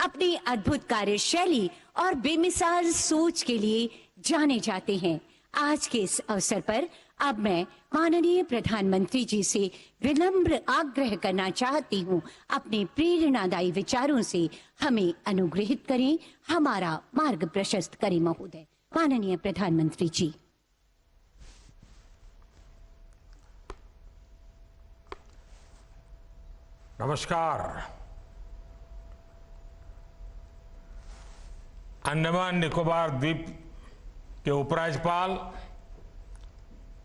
अपनी अद्भुत कार्यशैली और बेमिसाल सोच के लिए जाने जाते हैं। आज के इस अवसर पर अब मैं माननीय प्रधानमंत्री जी से विनम्र आग्रह करना चाहती हूँ, अपने प्रेरणादायी विचारों से हमें अनुग्रहित करें, हमारा मार्ग प्रशस्त करें महोदय। माननीय प्रधानमंत्री जी। नमस्कार। अंडमान निकोबार द्वीप के उपराज्यपाल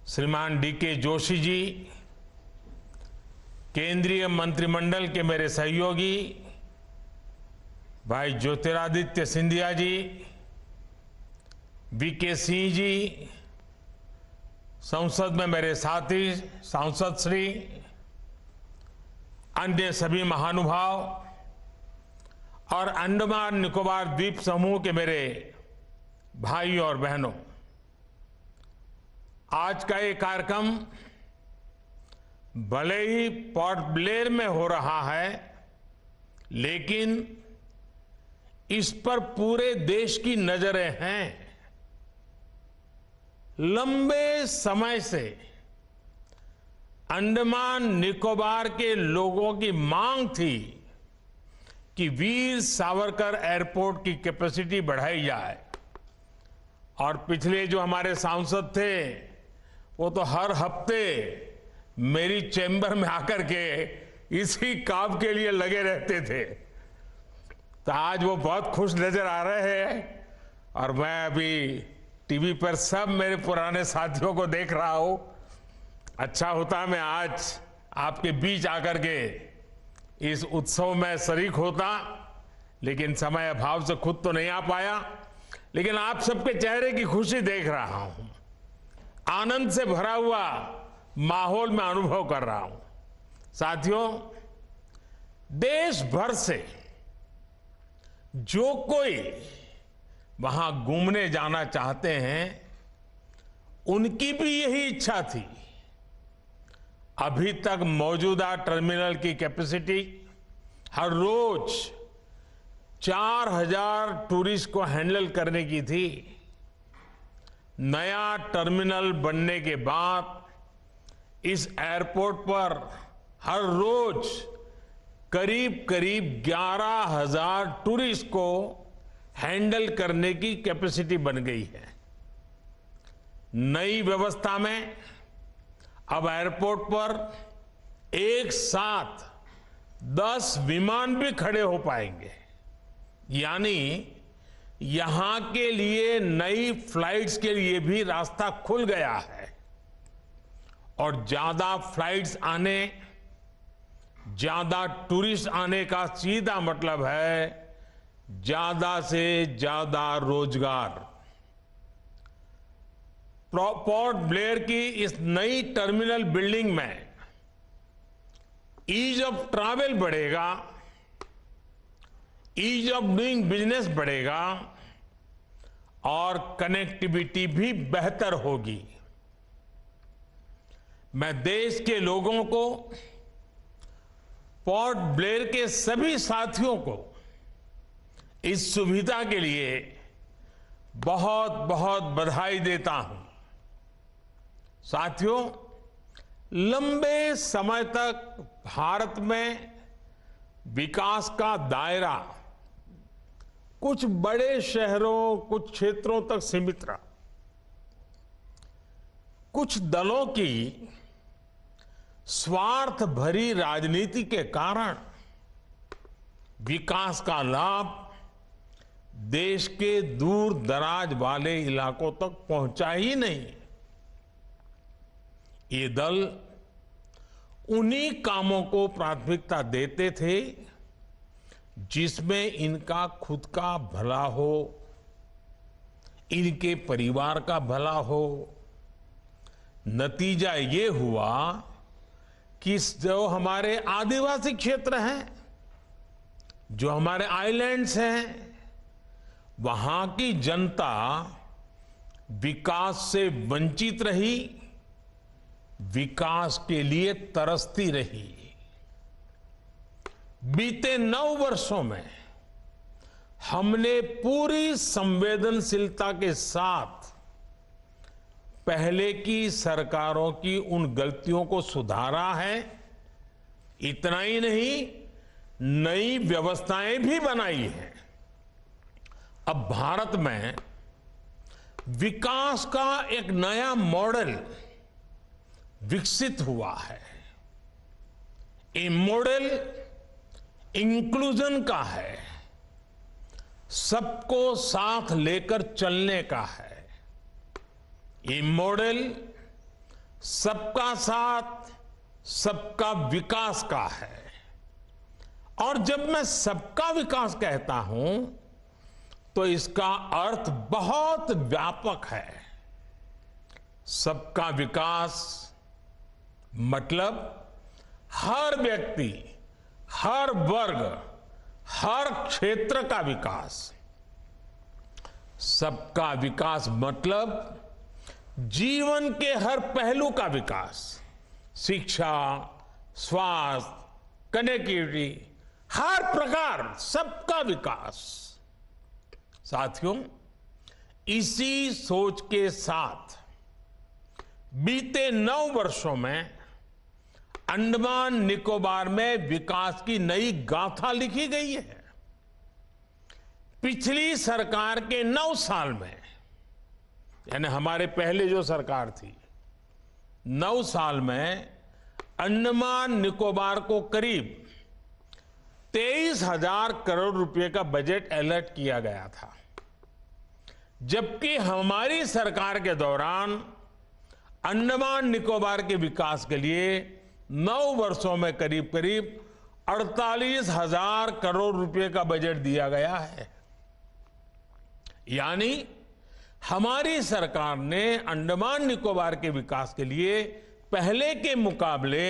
श्रीमान डी.के. जोशी जी, केंद्रीय मंत्रिमंडल के मेरे सहयोगी भाई ज्योतिरादित्य सिंधिया जी, वी.के. सिंह जी, संसद में मेरे साथी सांसद श्री, अन्य सभी महानुभाव और अंडमान निकोबार द्वीप समूह के मेरे भाई और बहनों, आज का ये कार्यक्रम भले ही पोर्ट ब्लेयर में हो रहा है, लेकिन इस पर पूरे देश की नजरें हैं। लंबे समय से अंडमान निकोबार के लोगों की मांग थी कि वीर सावरकर एयरपोर्ट की कैपेसिटी बढ़ाई जाए, और पिछले जो हमारे सांसद थे वो तो हर हफ्ते मेरी चैम्बर में आकर के इसी काम के लिए लगे रहते थे। तो आज वो बहुत खुश नजर आ रहे हैं, और मैं अभी टीवी पर सब मेरे पुराने साथियों को देख रहा हूं। अच्छा होता मैं आज आपके बीच आकर के इस उत्सव में शरीक होता, लेकिन समय अभाव से खुद तो नहीं आ पाया। लेकिन आप सबके चेहरे की खुशी देख रहा हूं, आनंद से भरा हुआ माहौल में अनुभव कर रहा हूं। साथियों, देश भर से जो कोई वहां घूमने जाना चाहते हैं, उनकी भी यही इच्छा थी। अभी तक मौजूदा टर्मिनल की कैपेसिटी हर रोज 4000 टूरिस्ट को हैंडल करने की थी। नया टर्मिनल बनने के बाद इस एयरपोर्ट पर हर रोज करीब करीब 11000 टूरिस्ट को हैंडल करने की कैपेसिटी बन गई है। नई व्यवस्था में अब एयरपोर्ट पर एक साथ 10 विमान भी खड़े हो पाएंगे, यानी यहां के लिए नई फ्लाइट्स के लिए भी रास्ता खुल गया है। और ज्यादा फ्लाइट्स आने, ज्यादा टूरिस्ट आने का सीधा मतलब है ज्यादा से ज्यादा रोजगार। पोर्ट ब्लेयर की इस नई टर्मिनल बिल्डिंग में ईज ऑफ ट्रैवल बढ़ेगा, ईज ऑफ डूइंग बिजनेस बढ़ेगा, और कनेक्टिविटी भी बेहतर होगी। मैं देश के लोगों को, पोर्ट ब्लेयर के सभी साथियों को इस सुविधा के लिए बहुत बहुत बधाई देता हूं। साथियों, लंबे समय तक भारत में विकास का दायरा कुछ बड़े शहरों, कुछ क्षेत्रों तक सीमित रहा। कुछ दलों की स्वार्थ भरी राजनीति के कारण विकास का लाभ देश के दूर दराज वाले इलाकों तक पहुंचा ही नहीं। ये दल उन्हीं कामों को प्राथमिकता देते थे जिसमें इनका खुद का भला हो, इनके परिवार का भला हो। नतीजा ये हुआ कि जो हमारे आदिवासी क्षेत्र हैं, जो हमारे आइलैंड्स हैं, वहां की जनता विकास से वंचित रही, विकास के लिए तरसती रही। बीते 9 वर्षों में हमने पूरी संवेदनशीलता के साथ पहले की सरकारों की उन गलतियों को सुधारा है। इतना ही नहीं, नई व्यवस्थाएं भी बनाई हैं। अब भारत में विकास का एक नया मॉडल विकसित हुआ है। ये मॉडल इंक्लूजन का है, सबको साथ लेकर चलने का है। ये मॉडल सबका साथ सबका विकास का है। और जब मैं सबका विकास कहता हूं तो इसका अर्थ बहुत व्यापक है। सबका विकास मतलब हर व्यक्ति, हर वर्ग, हर क्षेत्र का विकास। सबका विकास मतलब जीवन के हर पहलू का विकास, शिक्षा, स्वास्थ्य, कनेक्टिविटी, हर प्रकार सबका विकास। साथियों, इसी सोच के साथ बीते 9 वर्षों में अंडमान निकोबार में विकास की नई गाथा लिखी गई है। पिछली सरकार के 9 साल में, यानी हमारे पहले जो सरकार थी, 9 साल में अंडमान निकोबार को करीब 23,000 करोड़ रुपए का बजट अलर्ट किया गया था। जबकि हमारी सरकार के दौरान अंडमान निकोबार के विकास के लिए 9 वर्षों में करीब करीब 48,000 करोड़ रुपए का बजट दिया गया है। यानी हमारी सरकार ने अंडमान निकोबार के विकास के लिए पहले के मुकाबले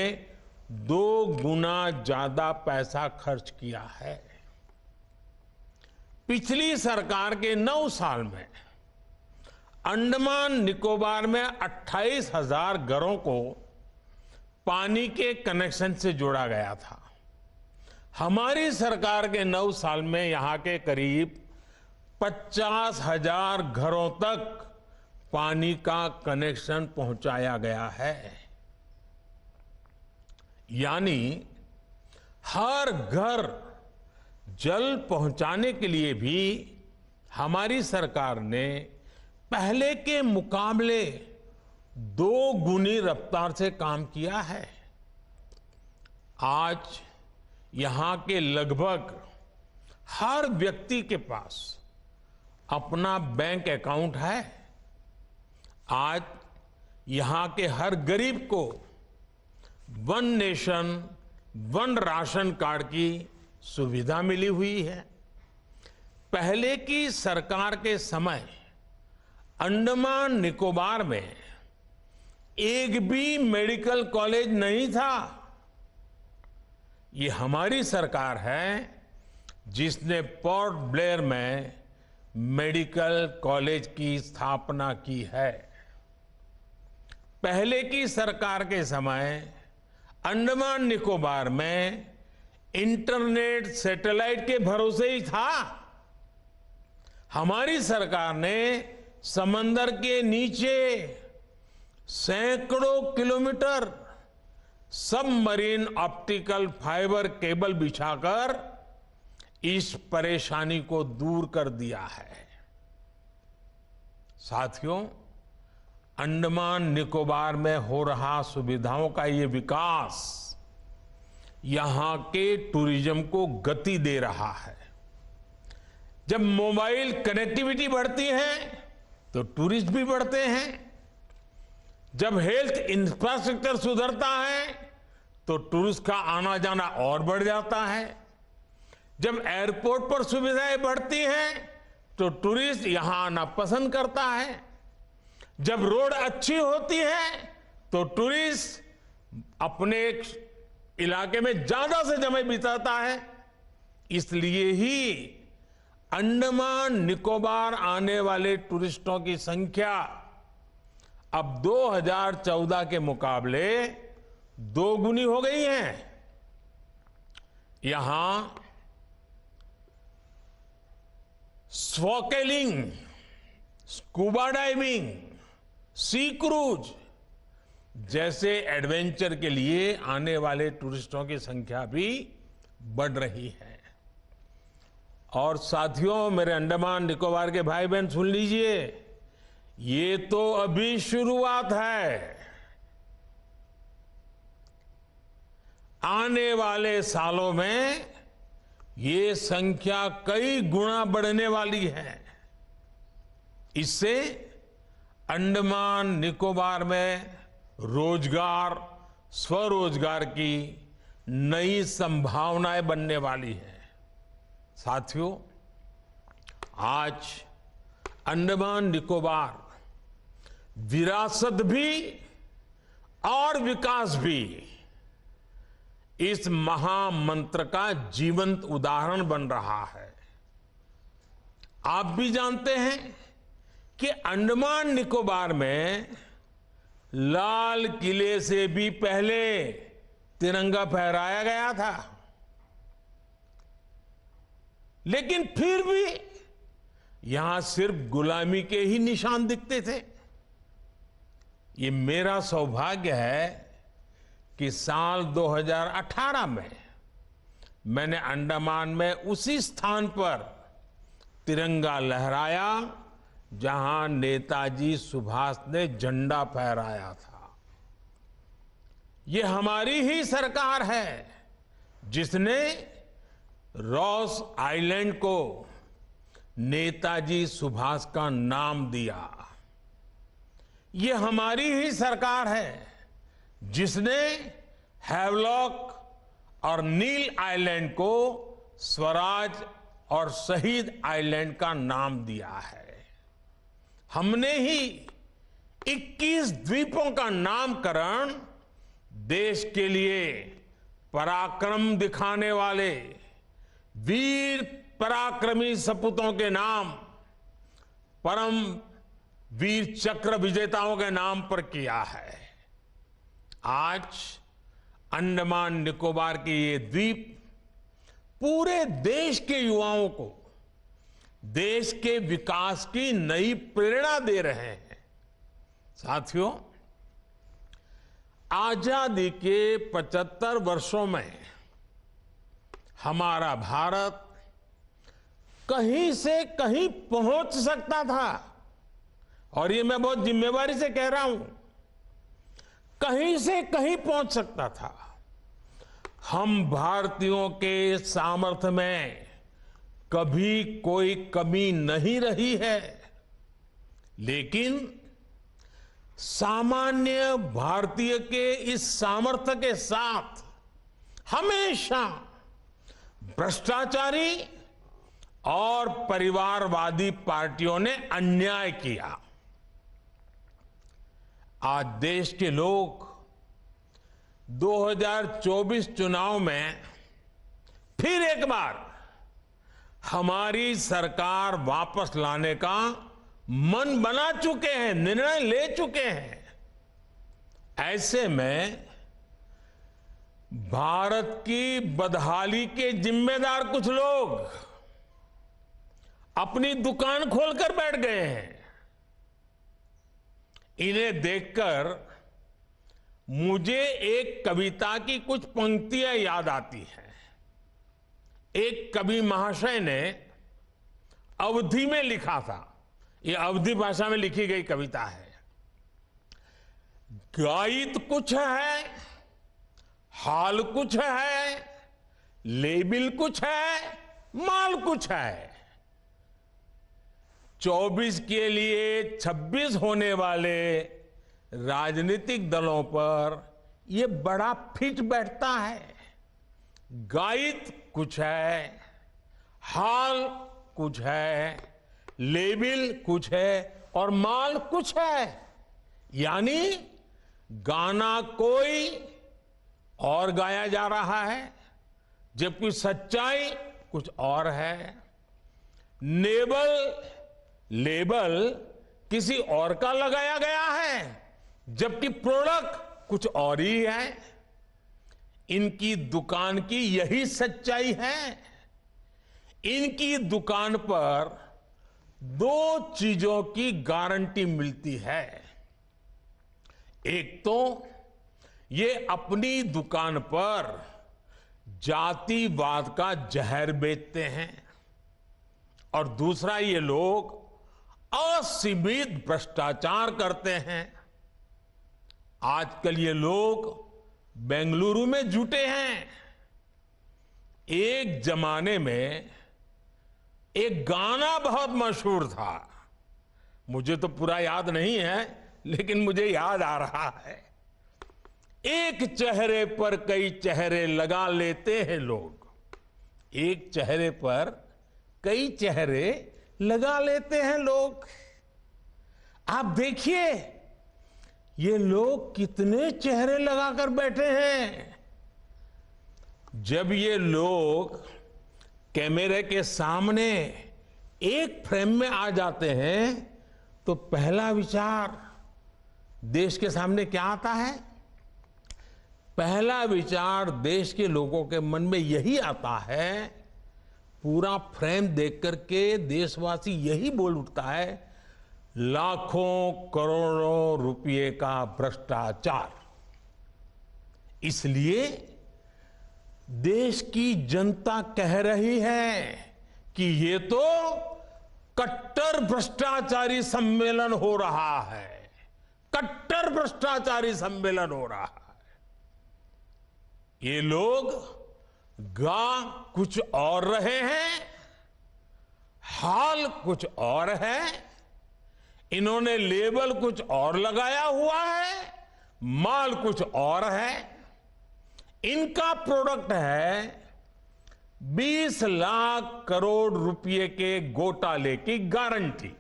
2 गुना ज्यादा पैसा खर्च किया है। पिछली सरकार के 9 साल में अंडमान निकोबार में 28,000 घरों को पानी के कनेक्शन से जोड़ा गया था। हमारी सरकार के 9 साल में यहां के करीब 50,000 घरों तक पानी का कनेक्शन पहुंचाया गया है। यानी हर घर जल पहुंचाने के लिए भी हमारी सरकार ने पहले के मुकाबले 2 गुनी रफ्तार से काम किया है। आज यहां के लगभग हर व्यक्ति के पास अपना बैंक अकाउंट है। आज यहां के हर गरीब को one nation one ration card की सुविधा मिली हुई है। पहले की सरकार के समय अंडमान निकोबार में एक भी मेडिकल कॉलेज नहीं था। ये हमारी सरकार है जिसने पोर्ट ब्लेयर में मेडिकल कॉलेज की स्थापना की है। पहले की सरकार के समय अंडमान निकोबार में इंटरनेट सैटेलाइट के भरोसे ही था। हमारी सरकार ने समंदर के नीचे सैकड़ों kilometre submarine optical fibre cable बिछाकर इस परेशानी को दूर कर दिया है। साथियों, अंडमान निकोबार में हो रहा सुविधाओं का ये विकास यहां के टूरिज्म को गति दे रहा है। जब मोबाइल कनेक्टिविटी बढ़ती है तो टूरिस्ट भी बढ़ते हैं। जब हेल्थ इंफ्रास्ट्रक्चर सुधरता है तो टूरिस्ट का आना जाना और बढ़ जाता है। जब एयरपोर्ट पर सुविधाएं बढ़ती हैं तो टूरिस्ट यहां आना पसंद करता है। जब रोड अच्छी होती है तो टूरिस्ट अपने इलाके में ज्यादा से समय बिताता है। इसलिए ही अंडमान निकोबार आने वाले टूरिस्टों की संख्या अब 2014 के मुकाबले 2 गुनी हो गई है। यहां स्नॉर्केलिंग, स्कूबा डाइविंग, सी क्रूज जैसे एडवेंचर के लिए आने वाले टूरिस्टों की संख्या भी बढ़ रही है। और साथियों, मेरे अंडमान निकोबार के भाई बहन सुन लीजिए, ये तो अभी शुरुआत है। आने वाले सालों में ये संख्या कई गुना बढ़ने वाली है। इससे अंडमान निकोबार में रोजगार, स्वरोजगार की नई संभावनाएं बनने वाली है। साथियों, आज अंडमान निकोबार विरासत भी और विकास भी इस महामंत्र का जीवंत उदाहरण बन रहा है। आप भी जानते हैं कि अंडमान निकोबार में लाल किले से भी पहले तिरंगा फहराया गया था, लेकिन फिर भी यहां सिर्फ गुलामी के ही निशान दिखते थे। ये मेरा सौभाग्य है कि साल 2018 में मैंने अंडमान में उसी स्थान पर तिरंगा लहराया जहां नेताजी सुभाष ने झंडा फहराया था। ये हमारी ही सरकार है जिसने रॉस आइलैंड को नेताजी सुभाष का नाम दिया। ये हमारी ही सरकार है जिसने हैवलॉक और नील आइलैंड को स्वराज और शहीद आइलैंड का नाम दिया है। हमने ही 21 द्वीपों का नामकरण देश के लिए पराक्रम दिखाने वाले वीर पराक्रमी सपूतों के नाम, परम वीर चक्र विजेताओं के नाम पर किया है। आज अंडमान निकोबार के ये द्वीप पूरे देश के युवाओं को देश के विकास की नई प्रेरणा दे रहे हैं। साथियों, आजादी के 75 वर्षों में हमारा भारत कहीं से कहीं पहुंच सकता था, और ये मैं बहुत जिम्मेवारी से कह रहा हूं, कहीं से कहीं पहुंच सकता था। हम भारतीयों के सामर्थ्य में कभी कोई कमी नहीं रही है, लेकिन सामान्य भारतीय के इस सामर्थ्य के साथ हमेशा भ्रष्टाचारी और परिवारवादी पार्टियों ने अन्याय किया। आज देश के लोग 2024 चुनाव में फिर एक बार हमारी सरकार वापस लाने का मन बना चुके हैं, निर्णय ले चुके हैं। ऐसे में भारत की बदहाली के जिम्मेदार कुछ लोग अपनी दुकान खोलकर बैठ गए हैं। इन्हें देखकर मुझे एक कविता की कुछ पंक्तियां याद आती हैं। एक कवि महाशय ने अवधी में लिखा था, ये अवधी भाषा में लिखी गई कविता है। गायित कुछ है, हाल कुछ है, लेबिल कुछ है, माल कुछ है। 24 के लिए 26 होने वाले राजनीतिक दलों पर यह बड़ा फिट बैठता है। गायित कुछ है, हाल कुछ है, लेबिल कुछ है और माल कुछ है। यानी गाना कोई और गाया जा रहा है, जबकि सच्चाई कुछ और है। लेबल किसी और का लगाया गया है, जबकि प्रोडक्ट कुछ और ही है। इनकी दुकान की यही सच्चाई है। इनकी दुकान पर दो चीजों की गारंटी मिलती है। एक तो ये अपनी दुकान पर जातिवाद का जहर बेचते हैं और दूसरा ये लोग असीमित भ्रष्टाचार करते हैं। आजकल ये लोग बेंगलुरु में जुटे हैं। एक जमाने में एक गाना बहुत मशहूर था, मुझे तो पूरा याद नहीं है लेकिन मुझे याद आ रहा है। एक चेहरे पर कई चेहरे लगा लेते हैं लोग, एक चेहरे पर कई चेहरे लगा लेते हैं लोग। आप देखिए ये लोग कितने चेहरे लगाकर बैठे हैं। जब ये लोग कैमरे के सामने एक फ्रेम में आ जाते हैं तो पहला विचार देश के सामने क्या आता है? पहला विचार देश के लोगों के मन में यही आता है, पूरा फ्रेम देख करके देशवासी यही बोल उठता है, लाखों करोड़ों रुपए का भ्रष्टाचार। इसलिए देश की जनता कह रही है कि ये तो कट्टर भ्रष्टाचारी सम्मेलन हो रहा है, कट्टर भ्रष्टाचारी सम्मेलन हो रहा है। ये लोग गा कुछ और रहे हैं, हाल कुछ और है, इन्होंने लेबल कुछ और लगाया हुआ है, माल कुछ और है। इनका प्रोडक्ट है 20 लाख करोड़ रुपए के घोटाले की गारंटी।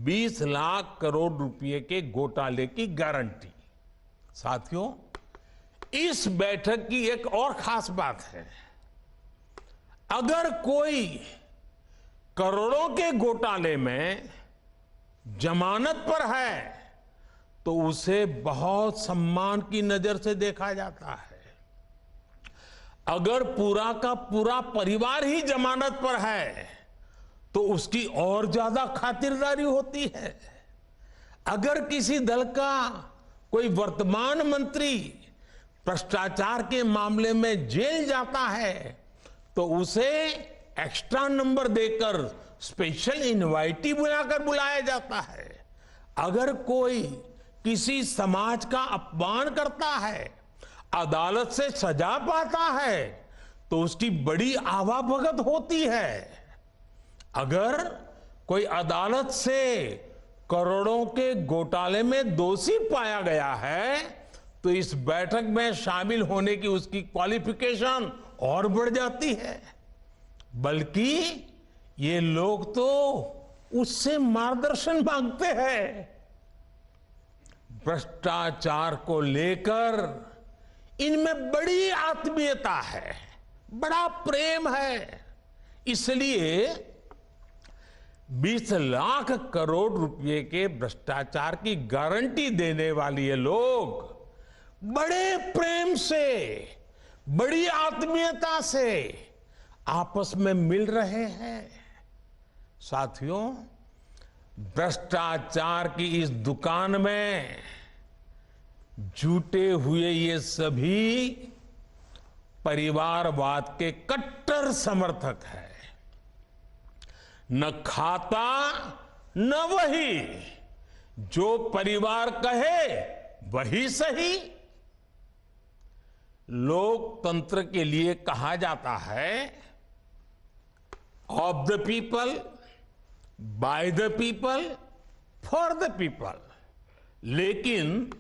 20 लाख करोड़ रुपए के घोटाले की गारंटी। साथियों, इस बैठक की एक और खास बात है, अगर कोई करोड़ों के घोटाले में जमानत पर है तो उसे बहुत सम्मान की नजर से देखा जाता है। अगर पूरा का पूरा परिवार ही जमानत पर है तो उसकी और ज्यादा खातिरदारी होती है। अगर किसी दल का कोई वर्तमान मंत्री भ्रष्टाचार के मामले में जेल जाता है तो उसे एक्स्ट्रा नंबर देकर स्पेशल इनवाइटी बुलाकर बुलाया जाता है। अगर कोई किसी समाज का अपमान करता है, अदालत से सजा पाता है तो उसकी बड़ी आवाभगत होती है। अगर कोई अदालत से करोड़ों के घोटाले में दोषी पाया गया है तो इस बैठक में शामिल होने की उसकी क्वालिफिकेशन और बढ़ जाती है। बल्कि ये लोग तो उससे मार्गदर्शन मांगते हैं। भ्रष्टाचार को लेकर इनमें बड़ी आत्मीयता है, बड़ा प्रेम है। इसलिए 20 लाख करोड़ रुपए के भ्रष्टाचार की गारंटी देने वाले ये लोग बड़े प्रेम से, बड़ी आत्मीयता से आपस में मिल रहे हैं। साथियों, भ्रष्टाचार की इस दुकान में जुटे हुए ये सभी परिवारवाद के कट्टर समर्थक हैं। न खाता न वही, जो परिवार कहे वही सही। लोकतंत्र के लिए कहा जाता है of the people, by the people, for the people. लेकिन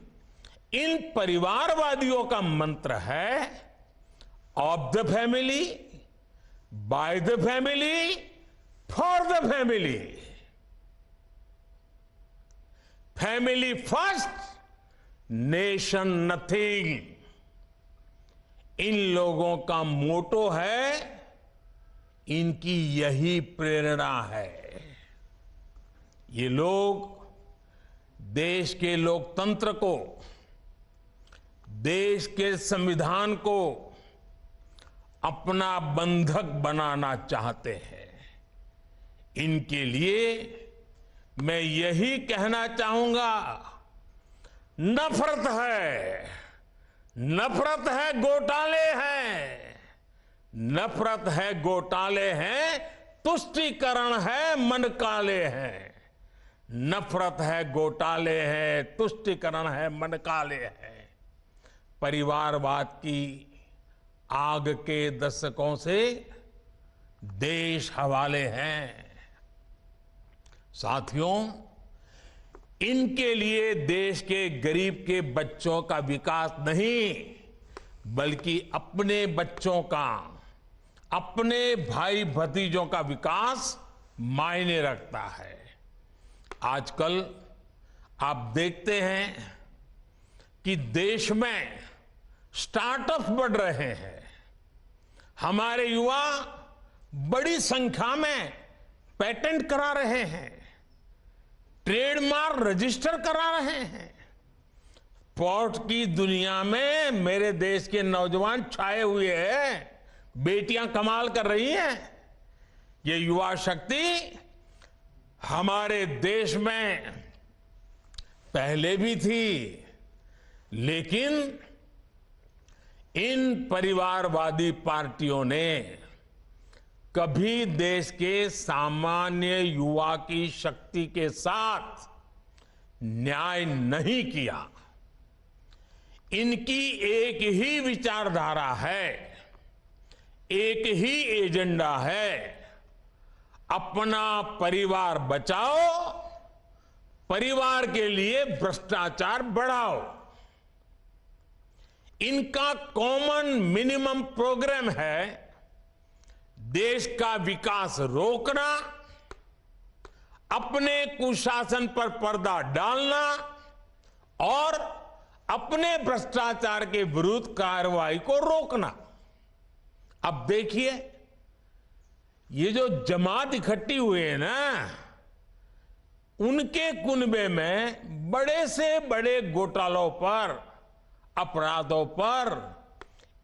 इन परिवारवादियों का मंत्र है of the family, by the family, for the family. Family first, nation nothing. इन लोगों का मोटो है, इनकी यही प्रेरणा है। ये लोग देश के लोकतंत्र को, देश के संविधान को अपना बंधक बनाना चाहते हैं। इनके लिए मैं यही कहना चाहूंगा, नफरत है, नफरत है, घोटाले हैं, नफरत है, घोटाले हैं, तुष्टीकरण है, मन काले हैं। नफरत है, घोटाले हैं, तुष्टीकरण है, मन काले हैं। परिवारवाद की आग के दशकों से देश हवाले हैं। साथियों, इनके लिए देश के गरीब के बच्चों का विकास नहीं, बल्कि अपने बच्चों का, अपने भाई भतीजों का विकास मायने रखता है। आजकल आप देखते हैं कि देश में स्टार्टअप बढ़ रहे हैं। हमारे युवा बड़ी संख्या में पेटेंट करा रहे हैं, ट्रेडमार्क रजिस्टर करा रहे हैं। पोर्ट की दुनिया में मेरे देश के नौजवान छाए हुए हैं, बेटियां कमाल कर रही हैं। ये युवा शक्ति हमारे देश में पहले भी थी, लेकिन इन परिवारवादी पार्टियों ने कभी देश के सामान्य युवा की शक्ति के साथ न्याय नहीं किया। इनकी एक ही विचारधारा है, एक ही एजेंडा है, अपना परिवार बचाओ, परिवार के लिए भ्रष्टाचार बढ़ाओ। इनका कॉमन मिनिमम प्रोग्राम है देश का विकास रोकना, अपने कुशासन पर पर्दा डालना और अपने भ्रष्टाचार के विरुद्ध कार्रवाई को रोकना। अब देखिए, ये जो जमात इकट्ठी हुई है ना, उनके कुनबे में बड़े से बड़े घोटालों पर, अपराधों पर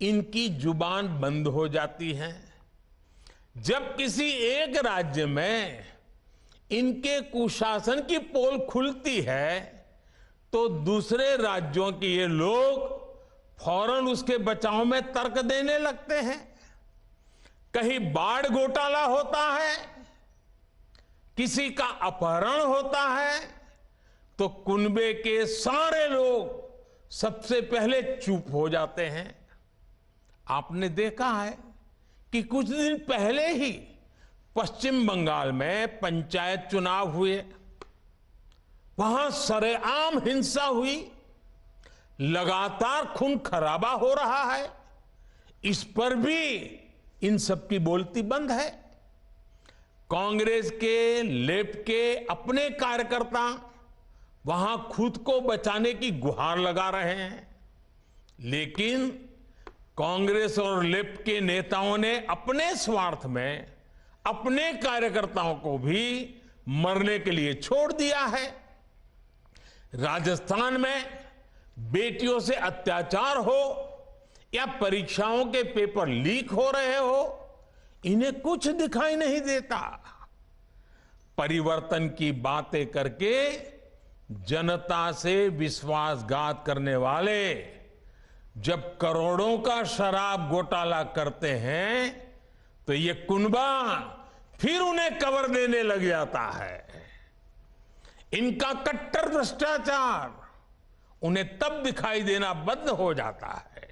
इनकी जुबान बंद हो जाती है। जब किसी एक राज्य में इनके कुशासन की पोल खुलती है, तो दूसरे राज्यों के ये लोग फौरन उसके बचाव में तर्क देने लगते हैं। कहीं बाढ़ घोटाला होता है, किसी का अपहरण होता है, तो कुनबे के सारे लोग सबसे पहले चुप हो जाते हैं। आपने देखा है कि कुछ दिन पहले ही पश्चिम बंगाल में पंचायत चुनाव हुए, वहां सरेआम हिंसा हुई, लगातार खून खराबा हो रहा है। इस पर भी इन सबकी बोलती बंद है। कांग्रेस के, लेफ्ट के अपने कार्यकर्ता वहां खुद को बचाने की गुहार लगा रहे हैं, लेकिन कांग्रेस और लेफ्ट के नेताओं ने अपने स्वार्थ में अपने कार्यकर्ताओं को भी मरने के लिए छोड़ दिया है। राजस्थान में बेटियों से अत्याचार हो या परीक्षाओं के पेपर लीक हो रहे हो, इन्हें कुछ दिखाई नहीं देता। परिवर्तन की बातें करके जनता से विश्वासघात करने वाले जब करोड़ों का शराब घोटाला करते हैं, तो ये कुनबा फिर उन्हें कवर देने लग जाता है। इनका कट्टर भ्रष्टाचार उन्हें तब दिखाई देना बंद हो जाता है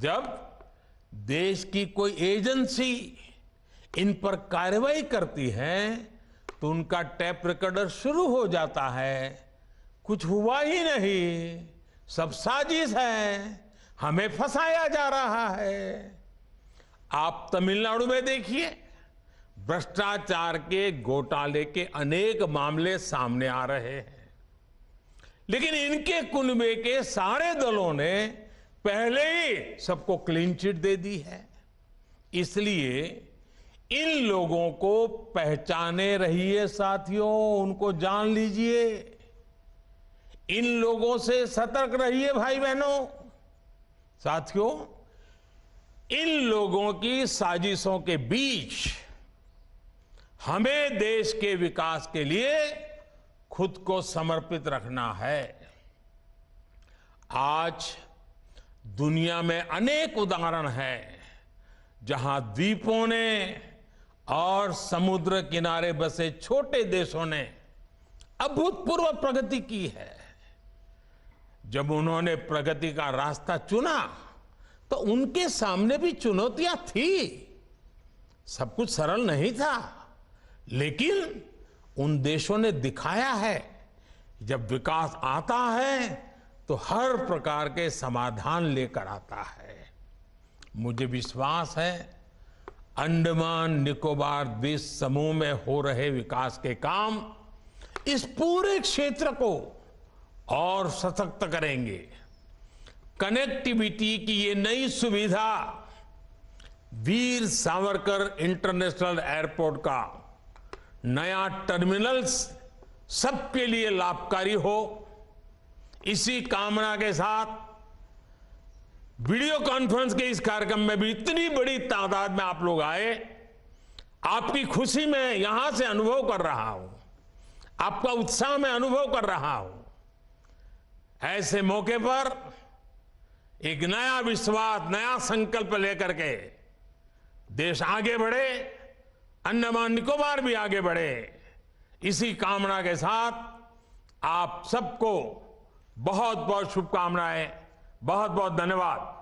जब देश की कोई एजेंसी इन पर कार्रवाई करती है, तो उनका टैप रिकॉर्डर शुरू हो जाता है, कुछ हुआ ही नहीं, सब साजिश है, हमें फंसाया जा रहा है। आप तमिलनाडु में देखिए, भ्रष्टाचार के घोटाले के अनेक मामले सामने आ रहे हैं, लेकिन इनके कुनबे के सारे दलों ने पहले ही सबको क्लीन चिट दे दी है। इसलिए इन लोगों को पहचाने रहिए साथियों, उनको जान लीजिए, इन लोगों से सतर्क रहिए भाई बहनों। साथियों, इन लोगों की साजिशों के बीच हमें देश के विकास के लिए खुद को समर्पित रखना है। आज दुनिया में अनेक उदाहरण हैं जहां द्वीपों ने और समुद्र किनारे बसे छोटे देशों ने अभूतपूर्व प्रगति की है। जब उन्होंने प्रगति का रास्ता चुना तो उनके सामने भी चुनौतियां थी। सब कुछ सरल नहीं था, लेकिन उन देशों ने दिखाया है जब विकास आता है तो हर प्रकार के समाधान लेकर आता है। मुझे विश्वास है अंडमान निकोबार द्वीप समूह में हो रहे विकास के काम इस पूरे क्षेत्र को और सशक्त करेंगे। कनेक्टिविटी की ये नई सुविधा वीर सावरकर इंटरनेशनल एयरपोर्ट का नया टर्मिनल्स सबके लिए लाभकारी हो, इसी कामना के साथ वीडियो कॉन्फ्रेंस के इस कार्यक्रम में भी इतनी बड़ी तादाद में आप लोग आए। आपकी खुशी में यहां से अनुभव कर रहा हूं, आपका उत्साह में अनुभव कर रहा हूं। ऐसे मौके पर एक नया विश्वास, नया संकल्प लेकर के देश आगे बढ़े, अंडमान निकोबार भी आगे बढ़े, इसी कामना के साथ आप सबको बहुत बहुत शुभकामनाएं, बहुत बहुत धन्यवाद।